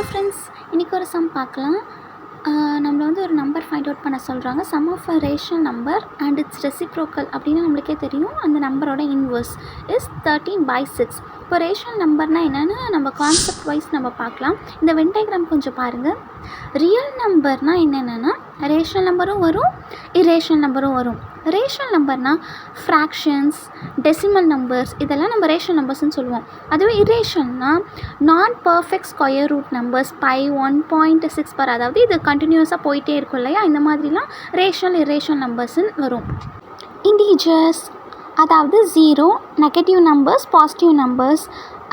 Hello friends, இன்றைக்கி ஒரு some பார்க்கலாம். நம்மளை வந்து ஒரு நம்பர் ஃபைண்ட் அவுட் பண்ண சொல்கிறாங்க. Sum of a rational number and its reciprocal அப்படின்னு நம்மளுக்கே தெரியும். அந்த நம்பரோட இன்வர்ஸ் இஸ் 13/6. இப்போ ரேஷனல் நம்பர்னால் என்னென்னு நம்ம கான்செப்ட் வைஸ் நம்ம பார்க்கலாம். இந்த வென் டயக்ராம் கொஞ்சம் பாருங்கள். ரியல் நம்பர்னால் என்னென்னா ரேஷனல் நம்பரும் வரும், இரேஷனல் நம்பரும் வரும். ரேஷனல் நம்பர்னால் ஃப்ராக்ஷன்ஸ், டெசிமல் நம்பர்ஸ், இதெல்லாம் நம்ம ரேஷனல் நம்பர்ஸ்ன்னு சொல்லுவோம். அதுவே இரேஷனல்னால் non perfect square root numbers, pi 1.6 அதாவது இது கண்டினியூஸாக போயிட்டே இருக்கும் இல்லையா, இந்த மாதிரிலாம் ரேஷனல் இரேஷனல் நம்பர்ஸ்ன்னு வரும். இன்டீஜர்ஸ் அதாவது 0, நெகட்டிவ் நம்பர்ஸ், பாசிட்டிவ் நம்பர்ஸ்,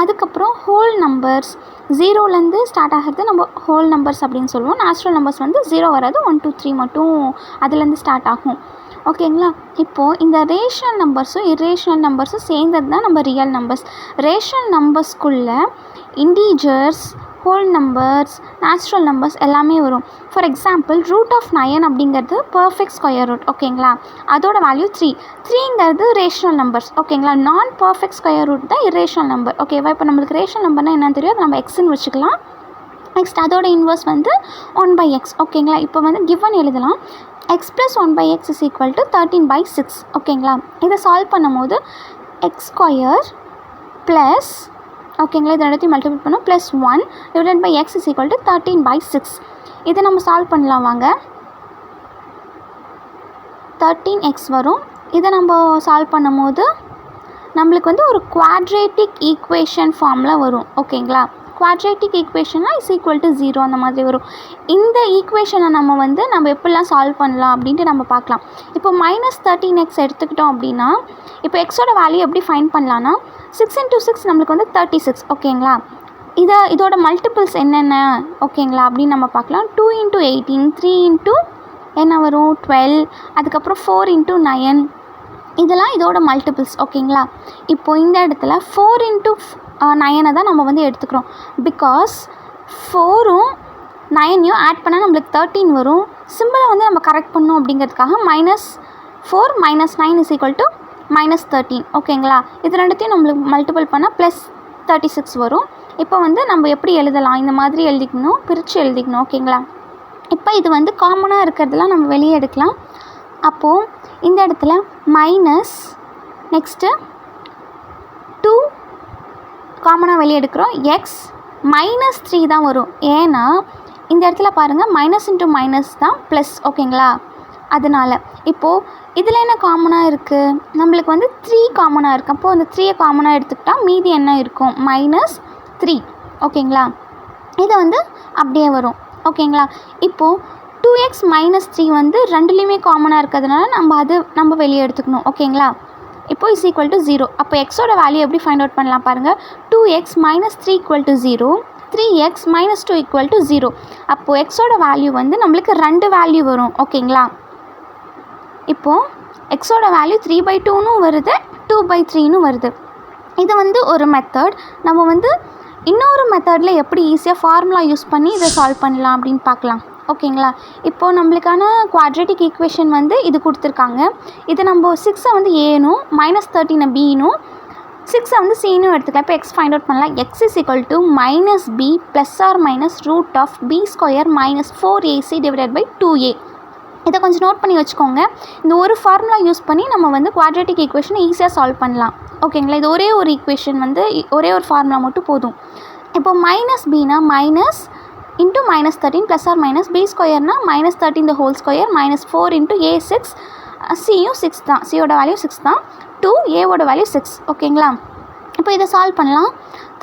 அதுக்கப்புறம் ஹோல் நம்பர்ஸ். 0லேருந்து ஸ்டார்ட் ஆகிறது நம்ம ஹோல் நம்பர்ஸ் அப்படின்னு சொல்லுவோம். நேச்சுரல் நம்பர்ஸ் வந்து 0 வராது, 1 2 3 மட்டும் அதுலேருந்து ஸ்டார்ட் ஆகும். ஓகேங்களா? இப்போது இந்த ரேஷனல் நம்பர்ஸும் இரேஷனல் நம்பர்ஸும் சேர்ந்தது தான் நம்ம ரியல் நம்பர்ஸ். ரேஷனல் நம்பர்ஸ்குள்ளே integers, whole numbers, natural numbers எல்லாமே வரும். ஃபார் எக்ஸாம்பிள் ரூட் ஆஃப் 9 அப்படிங்கிறது பர்ஃபெக்ட் ஸ்கொயர் ரூட். ஓகேங்களா? அதோட வேல்யூ 3ங்கிறது ரேஷனல் நம்பர்ஸ். ஓகேங்களா? நான் பர்ஃபெக்ட் ஸ்கொயர் ரூட் தான் இரேஷனல் நம்பர். ஓகேவா? இப்போ நம்மளுக்கு ரேஷனல் நம்பர்னால் என்னன்னு தெரியும், நம்ம எக்ஸ்ன்னு வச்சுக்கலாம். நெக்ஸ்ட் அதோட இன்வர்ஸ் வந்து 1/x. ஓகேங்களா? இப்போ வந்து கிவன் எழுதலாம். x + 1/x is equal to 13/6. ஓகேங்களா? இதை சால்வ் பண்ணும்போது x² ப்ளஸ், ஓகேங்களா, இதை எடுத்து மல்டிபிள் பண்ணோம், +1 / x is equal to 13/6. இதை நம்ம சால்வ் பண்ணலாம் வாங்க. 13x வரும். இதை நம்ம சால்வ் பண்ணும்போது நம்மளுக்கு வந்து ஒரு குவாட்ரேட்டிக் ஈக்குவேஷன் ஃபார்மில் வரும். ஓகேங்களா? குவாட்ரேட்டிக் ஈக்குவேஷன்னா இஸ் ஈக்குவல் டு 0 அந்த மாதிரி வரும். இந்த ஈக்குவேஷனை நம்ம எப்படிலாம் சால்வ் பண்ணலாம் அப்படின்ட்டு நம்ம பார்க்கலாம். இப்போ -13x எடுத்துக்கிட்டோம் அப்படின்னா, இப்போ எக்ஸோட வேல்யூ எப்படி ஃபைண்ட் பண்ணலான்னா 6 × 6 நம்மளுக்கு வந்து 36. ஓகேங்களா? இதோட மல்டிபிள்ஸ் என்னென்ன ஓகேங்களா அப்படின்னு நம்ம பார்க்கலாம். 2 × 18, 3 × என்ன வரும் 12, அதுக்கப்புறம் 4 × 9, இதெல்லாம் இதோட மல்டிபிள்ஸ். ஓகேங்களா? இப்போது இந்த இடத்துல 4 × 9 தான் நம்ம வந்து எடுத்துக்கிறோம். பிகாஸ் 4ம் 9யும் ஆட் பண்ணால் நம்மளுக்கு 13 வரும். சிம்பிளை வந்து நம்ம கரெக்ட் பண்ணணும் அப்படிங்கிறதுக்காக -4 - 9 is equal to -13. ஓகேங்களா? இது ரெண்டுத்தையும் நம்மளுக்கு மல்டிபிள் பண்ணால் +36 வரும். இப்போ வந்து நம்ம எப்படி எழுதலாம், இந்த மாதிரி எழுதிக்கணும், பிரித்து எழுதிக்கணும். ஓகேங்களா? இப்போ இது வந்து காமனாக இருக்கிறதுலாம் நம்ம வெளியே எடுக்கலாம். அப்போது இந்த இடத்துல மைனஸ், நெக்ஸ்ட்டு 2 காமனாக வெளியே எடுக்கிறோம். எக்ஸ் -3 தான் வரும். ஏன்னா இந்த இடத்துல பாருங்கள், -× தான் ப்ளஸ். ஓகேங்களா? அதனால் இப்போது இதில் என்ன காமனாக இருக்குது, நம்மளுக்கு வந்து 3 காமனாக இருக்குது. அப்போது அந்த 3யை காமனாக எடுத்துக்கிட்டால் மீதி என்ன இருக்கும், -3. ஓகேங்களா? இது வந்து அப்படியே வரும். ஓகேங்களா? இப்போது 2x - 3 வந்து ரெண்டுலேயுமே காமனாக இருக்கிறதுனால நம்ம வெளியே எடுத்துக்கணும். ஓகேங்களா? இப்போ இஸ் ஈக்குவல் டு 0. அப்போ எக்ஸோட வேல்யூ எப்படி ஃபைண்ட் அவுட் பண்ணலாம் பாருங்கள். 2x - 3 = 0, 3x - 2 = 0. அப்போது எக்ஸோட வேல்யூ வந்து நம்மளுக்கு 2 வேல்யூ வரும். ஓகேங்களா? இப்போது எக்ஸோட வேல்யூ 3/2ன்னு வருது, 2/3ன்னு வருது. இது வந்து ஒரு மெத்தட். நம்ம வந்து இன்னொரு மெத்தடில் எப்படி ஈஸியாக ஃபார்முலா யூஸ் பண்ணி இதை சால்வ் பண்ணலாம் அப்படின்னு பார்க்கலாம். ஓகேங்களா? இப்போது நம்மளுக்கான குவாட்ரேட்டிக் ஈக்குவேஷன் வந்து இது கொடுத்துருக்காங்க. இது நம்ம 6 வந்து ஏனும், -13 பின்னும், 6 வந்து சின்னும் எடுத்துக்கலாம். இப்போ எக்ஸ் ஃபைண்ட் அவுட் பண்ணலாம். x is equal to -b ± √b² - 4ac / 2a. இதை கொஞ்சம் நோட் பண்ணி வச்சுக்கோங்க. இந்த ஒரு ஃபார்முலா யூஸ் பண்ணி நம்ம வந்து குவாட்ரேட்டிக் ஈக்குவேஷனை ஈஸியாக சால்வ் பண்ணலாம். ஓகேங்களா? இது ஒரே ஒரு ஈக்குவேஷன் வந்து ஒரே ஒரு ஃபார்முலா மட்டும் போதும். இப்போ -bனா minus into -13 ± b² -13 the whole square -4 × a6. சியும் 6 தான், சியோட வேல்யூ 6 தான். 2 ஏவோட வேல்யூ 6. ஓகேங்களா? இப்போ இதை சால்வ் பண்ணலாம்.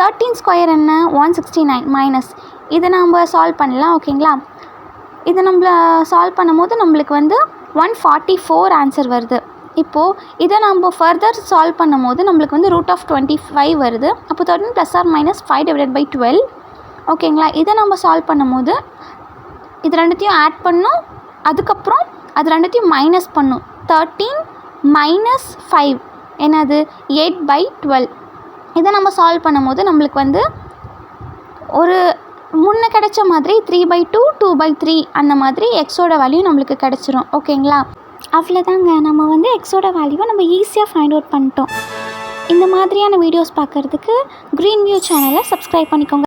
13² என்ன, 169 மைனஸ் இதை நம்ம சால்வ் பண்ணலாம். ஓகேங்களா? இதை நம்ம சால்வ் பண்ணும்போது நம்மளுக்கு வந்து 144 ஆன்சர் வருது. இப்போது இதை நம்ம ஃபர்தர் சால்வ் பண்ணும்போது நம்மளுக்கு வந்து √25 வருது. அப்போ 13 ± 5 / 12. ஓகேங்களா? இதை நம்ம சால்வ் பண்ணும்போது இது ரெண்டுத்தையும் ஆட் பண்ணும், அதுக்கப்புறம் அது ரெண்டுத்தையும் மைனஸ் பண்ணும். 13 - 5 என்னது 8/12. இதை நம்ம சால்வ் பண்ணும்போது நம்மளுக்கு வந்து ஒரு முன்ன கிடைச்ச மாதிரி 3/2, 2/3 அந்த மாதிரி எக்ஸோட வேல்யூ நம்மளுக்கு கிடச்சிரும். ஓகேங்களா? அவ்வளோதாங்க. நம்ம வந்து எக்ஸோட வேல்யூவை நம்ம ஈஸியாக ஃபைண்ட் அவுட் பண்ணிட்டோம். இந்த மாதிரியான வீடியோஸ் பார்க்குறதுக்கு க்ரீன் வியூ சேனலை சப்ஸ்கிரைப் பண்ணிக்கோங்க.